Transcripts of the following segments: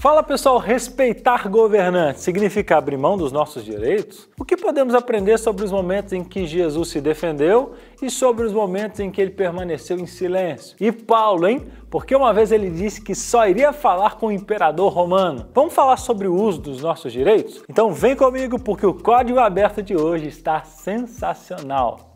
Fala pessoal, respeitar governantes significa abrir mão dos nossos direitos? O que podemos aprender sobre os momentos em que Jesus se defendeu e sobre os momentos em que ele permaneceu em silêncio? E Paulo, hein? Porque uma vez ele disse que só iria falar com o imperador romano. Vamos falar sobre o uso dos nossos direitos? Então vem comigo porque o Código Aberto de hoje está sensacional.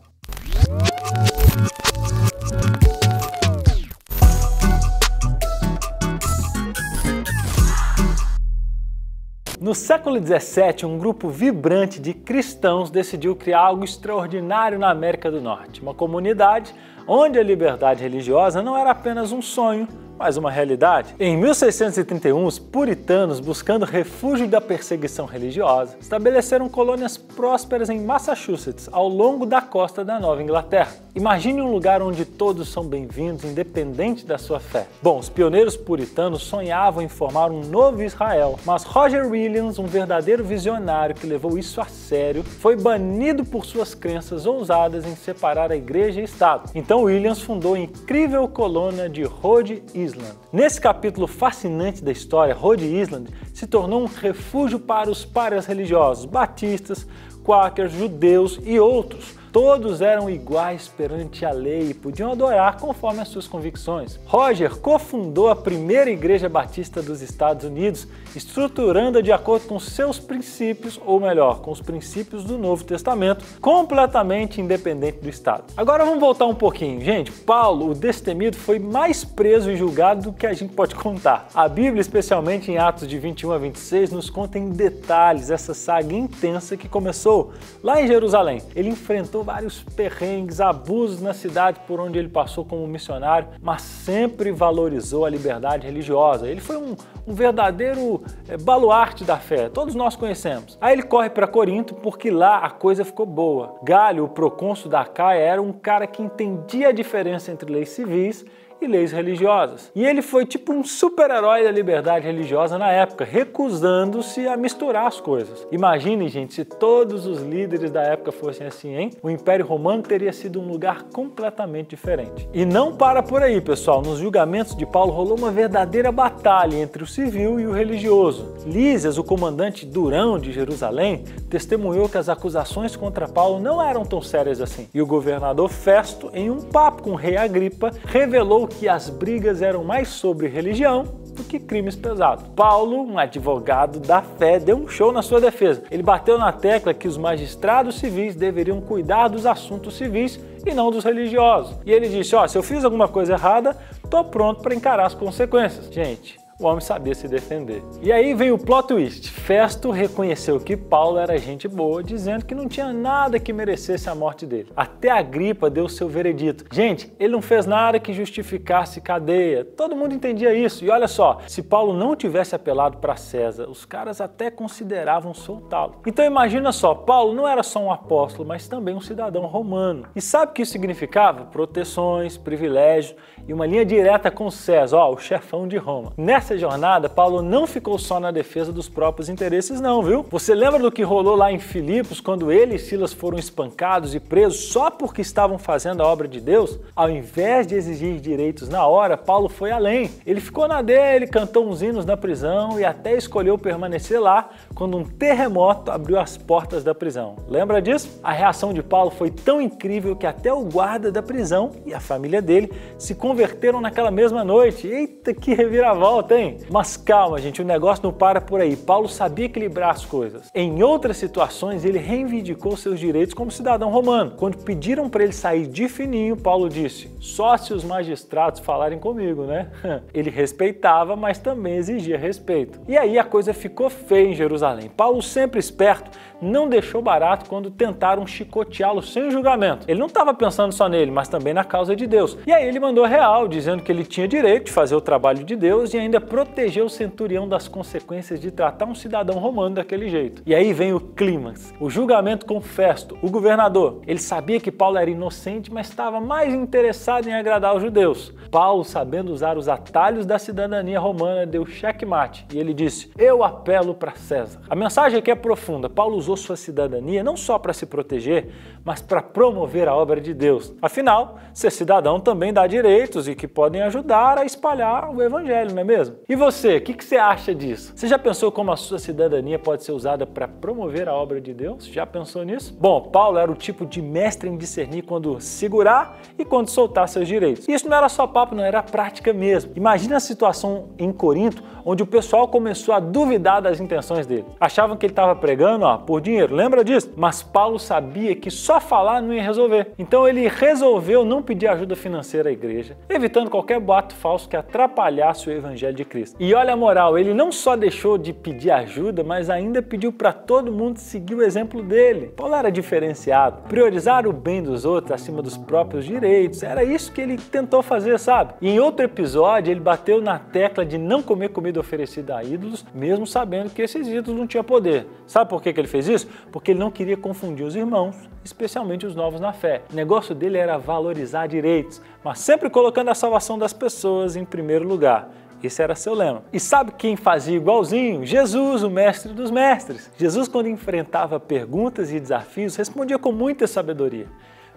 No século XVII, um grupo vibrante de cristãos decidiu criar algo extraordinário na América do Norte, uma comunidade onde a liberdade religiosa não era apenas um sonho, mas uma realidade. Em 1631, os puritanos, buscando refúgio da perseguição religiosa, estabeleceram colônias prósperas em Massachusetts, ao longo da costa da Nova Inglaterra. Imagine um lugar onde todos são bem-vindos, independente da sua fé. Bom, os pioneiros puritanos sonhavam em formar um novo Israel, mas Roger Williams, um verdadeiro visionário que levou isso a sério, foi banido por suas crenças ousadas em separar a igreja e Estado. Então Williams fundou a incrível colônia de Rhode Island. Nesse capítulo fascinante da história, Rhode Island se tornou um refúgio para os párias religiosos, batistas, quáqueros, judeus e outros. Todos eram iguais perante a lei e podiam adorar conforme as suas convicções. Roger cofundou a primeira igreja batista dos Estados Unidos, estruturando-a de acordo com seus princípios, ou melhor, com os princípios do Novo Testamento, completamente independente do Estado. Agora vamos voltar um pouquinho. Gente, Paulo, o destemido, foi mais preso e julgado do que a gente pode contar. A Bíblia, especialmente em Atos de 21 a 26, nos conta em detalhes essa saga intensa que começou lá em Jerusalém. Ele enfrentou vários perrengues, abusos na cidade por onde ele passou como missionário, mas sempre valorizou a liberdade religiosa. Ele foi um verdadeiro baluarte da fé, todos nós conhecemos. Aí ele corre para Corinto porque lá a coisa ficou boa. Galho, o procônsul da Acaia, era um cara que entendia a diferença entre leis civis e leis religiosas. E ele foi tipo um super-herói da liberdade religiosa na época, recusando-se a misturar as coisas. Imagine, gente, se todos os líderes da época fossem assim, hein? O Império Romano teria sido um lugar completamente diferente. E não para por aí, pessoal. Nos julgamentos de Paulo rolou uma verdadeira batalha entre o civil e o religioso. Lísias, o comandante durão de Jerusalém, testemunhou que as acusações contra Paulo não eram tão sérias assim. E o governador Festo, em um papo com o rei Agripa, revelou que as brigas eram mais sobre religião do que crimes pesados. Paulo, um advogado da fé, deu um show na sua defesa. Ele bateu na tecla que os magistrados civis deveriam cuidar dos assuntos civis e não dos religiosos. E ele disse, se eu fiz alguma coisa errada, tô pronto para encarar as consequências. Gente, o homem sabia se defender. E aí vem o plot twist. Festo reconheceu que Paulo era gente boa, dizendo que não tinha nada que merecesse a morte dele. Até Agripa deu seu veredito. Gente, ele não fez nada que justificasse cadeia. Todo mundo entendia isso. E olha só, se Paulo não tivesse apelado para César, os caras até consideravam soltá-lo. Então imagina só, Paulo não era só um apóstolo, mas também um cidadão romano. E sabe o que isso significava? Proteções, privilégios e uma linha direta com César, o chefão de Roma. Nessa jornada, Paulo não ficou só na defesa dos próprios interesses não, viu? Você lembra do que rolou lá em Filipos, quando ele e Silas foram espancados e presos só porque estavam fazendo a obra de Deus? Ao invés de exigir direitos na hora, Paulo foi além. Ele ficou na dele, cantou uns hinos na prisão e até escolheu permanecer lá quando um terremoto abriu as portas da prisão. Lembra disso? A reação de Paulo foi tão incrível que até o guarda da prisão e a família dele se converteram naquela mesma noite. Eita, que reviravolta, hein? Mas calma, gente, o negócio não para por aí. Paulo sabia equilibrar as coisas. Em outras situações, ele reivindicou seus direitos como cidadão romano. Quando pediram para ele sair de fininho, Paulo disse, só se os magistrados falarem comigo, né? Ele respeitava, mas também exigia respeito. E aí a coisa ficou feia em Jerusalém. Paulo, sempre esperto, não deixou barato quando tentaram chicoteá-lo sem julgamento. Ele não estava pensando só nele, mas também na causa de Deus. E aí ele mandou real, dizendo que ele tinha direito de fazer o trabalho de Deus e ainda proteger o centurião das consequências de tratar um cidadão romano daquele jeito. E aí vem o clímax, o julgamento com Festo, o governador. Ele sabia que Paulo era inocente, mas estava mais interessado em agradar os judeus. Paulo, sabendo usar os atalhos da cidadania romana, deu checkmate e ele disse, eu apelo para César. A mensagem aqui é profunda. Paulo usou usou sua cidadania não só para se proteger, mas para promover a obra de Deus. Afinal, ser cidadão também dá direitos e que podem ajudar a espalhar o evangelho, não é mesmo? E você, o que você acha disso? Você já pensou como a sua cidadania pode ser usada para promover a obra de Deus? Já pensou nisso? Bom, Paulo era o tipo de mestre em discernir quando segurar e quando soltar seus direitos. E isso não era só papo, não, era prática mesmo. Imagina a situação em Corinto, onde o pessoal começou a duvidar das intenções dele. Achavam que ele estava pregando por dinheiro, lembra disso? Mas Paulo sabia que só falar não ia resolver. Então ele resolveu não pedir ajuda financeira à igreja, evitando qualquer boato falso que atrapalhasse o evangelho de Cristo. E olha a moral, ele não só deixou de pedir ajuda, mas ainda pediu para todo mundo seguir o exemplo dele. Paulo era diferenciado, priorizar o bem dos outros acima dos próprios direitos, era isso que ele tentou fazer, sabe? E em outro episódio ele bateu na tecla de não comer comida oferecida a ídolos, mesmo sabendo que esses ídolos não tinham poder. Sabe por que ele fez isso? Porque ele não queria confundir os irmãos, especialmente os novos na fé. O negócio dele era valorizar direitos, mas sempre colocando a salvação das pessoas em primeiro lugar. Esse era seu lema. E sabe quem fazia igualzinho? Jesus, o mestre dos mestres. Jesus, quando enfrentava perguntas e desafios, respondia com muita sabedoria.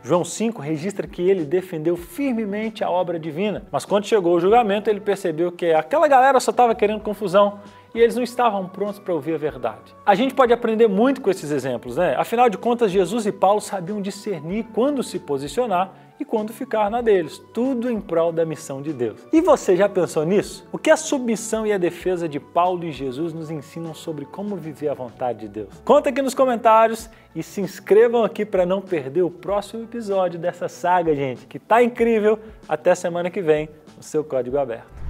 João 5 registra que ele defendeu firmemente a obra divina, mas quando chegou o julgamento ele percebeu que aquela galera só estava querendo confusão e eles não estavam prontos para ouvir a verdade. A gente pode aprender muito com esses exemplos, né? Afinal de contas, Jesus e Paulo sabiam discernir quando se posicionar e quando ficar na deles, tudo em prol da missão de Deus. E você já pensou nisso? O que a submissão e a defesa de Paulo e Jesus nos ensinam sobre como viver a vontade de Deus? Conta aqui nos comentários e se inscrevam aqui para não perder o próximo episódio dessa saga, gente, que tá incrível. Até semana que vem, no seu Código Aberto.